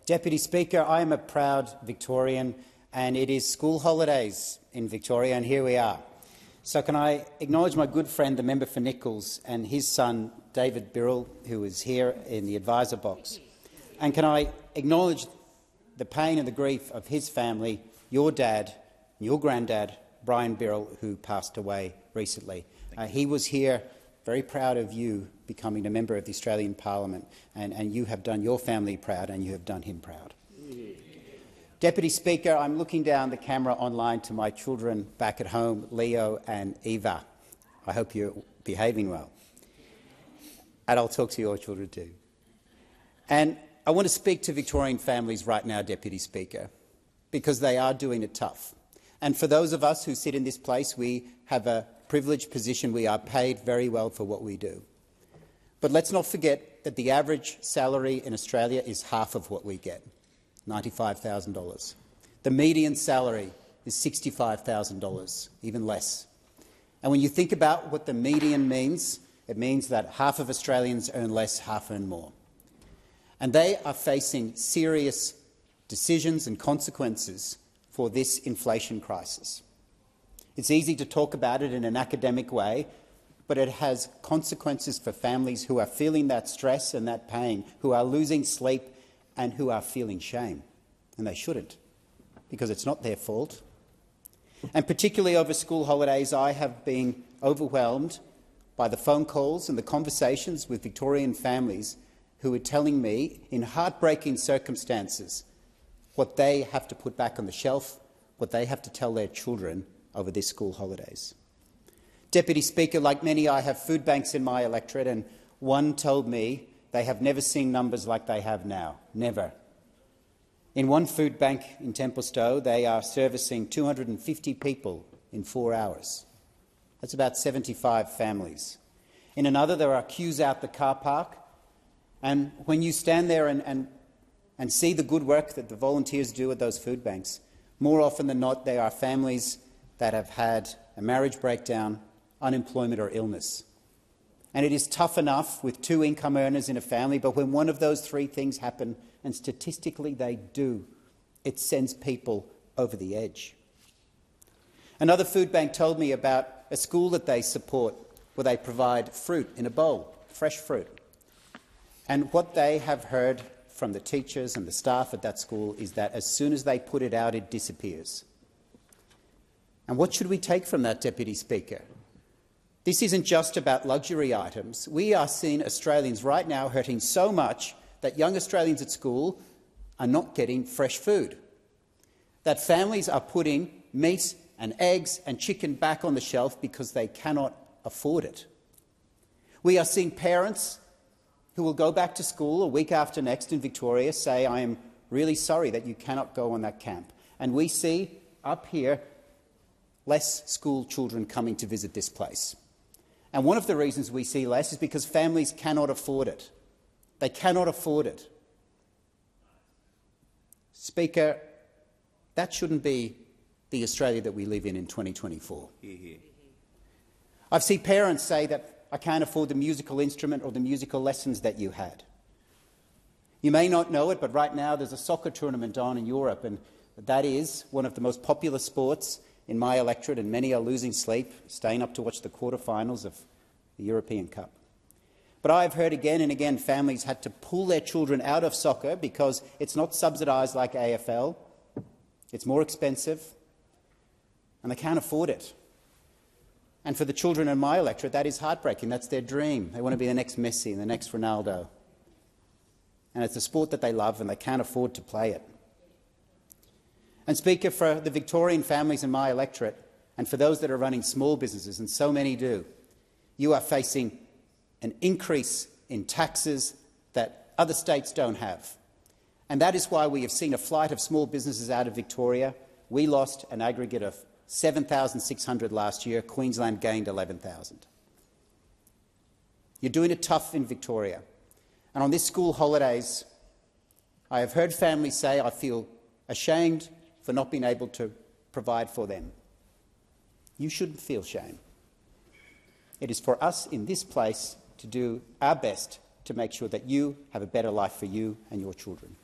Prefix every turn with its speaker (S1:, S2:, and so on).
S1: Deputy Speaker, I am a proud Victorian, and it is school holidays in Victoria, and here we are. So can I acknowledge my good friend, the member for Nichols, and his son, David Birrell, who is here in the advisor box. And can I acknowledge the pain and the grief of his family, your dad, your granddad, Brian Birrell, who passed away recently. He was here, very proud of you becoming a member of the Australian Parliament, and you have done your family proud and you have done him proud. Deputy Speaker, I'm looking down the camera online to my children back at home, Leo and Eva. I hope you're behaving well. And I'll talk to your children too. And I want to speak to Victorian families right now, Deputy Speaker, because they are doing it tough. And for those of us who sit in this place, we have a privileged position. We are paid very well for what we do. But let's not forget that the average salary in Australia is half of what we get, $95,000. The median salary is $65,000, even less. And when you think about what the median means, it means that half of Australians earn less, half earn more. And they are facing serious decisions and consequences for this inflation crisis. It's easy to talk about it in an academic way, but it has consequences for families who are feeling that stress and that pain, who are losing sleep and who are feeling shame. And they shouldn't, because it's not their fault. And particularly over school holidays, I have been overwhelmed by the phone calls and the conversations with Victorian families who are telling me, in heartbreaking circumstances, what they have to put back on the shelf, what they have to tell their children over these school holidays. Deputy Speaker, like many, I have food banks in my electorate, and one told me they have never seen numbers like they have now. Never. In one food bank in Templestowe, they are servicing 250 people in 4 hours. That's about 75 families. In another, there are queues out the car park, and when you stand there and see the good work that the volunteers do at those food banks, more often than not, they are families that have had a marriage breakdown, unemployment or illness. And it is tough enough with 2 income earners in a family, but when one of those 3 things happen, and statistically they do, it sends people over the edge. Another food bank told me about a school that they support where they provide fruit in a bowl, fresh fruit. And what they have heard from the teachers and the staff at that school is that as soon as they put it out, it disappears. And what should we take from that, Deputy Speaker? This isn't just about luxury items. We are seeing Australians right now hurting so much that young Australians at school are not getting fresh food, that families are putting meat and eggs and chicken back on the shelf because they cannot afford it. We are seeing parents who will go back to school a week after next in Victoria say, "I am really sorry that you cannot go on that camp." And we see up here less school children coming to visit this place. And one of the reasons we see less is because families cannot afford it. They cannot afford it. Speaker, that shouldn't be the Australia that we live in 2024. I've seen parents say that, "I can't afford the musical instrument or the musical lessons that you had." You may not know it, but right now there's a soccer tournament on in Europe, and that is one of the most popular sports in my electorate, and many are losing sleep, staying up to watch the quarterfinals of the European Cup. But I've heard again and again families had to pull their children out of soccer because it's not subsidised like AFL, it's more expensive, and they can't afford it. And for the children in my electorate, that is heartbreaking. That's their dream. They want to be the next Messi and the next Ronaldo. And it's a sport that they love, and they can't afford to play it. And, Speaker, for the Victorian families in my electorate, and for those that are running small businesses, and so many do, you are facing an increase in taxes that other states don't have. And that is why we have seen a flight of small businesses out of Victoria. We lost an aggregate of 7,600 last year. Queensland gained 11,000. You're doing it tough in Victoria. And on this school holidays, I have heard families say, "I feel ashamed for not being able to provide for them." You shouldn't feel shame. It is for us in this place to do our best to make sure that you have a better life for you and your children.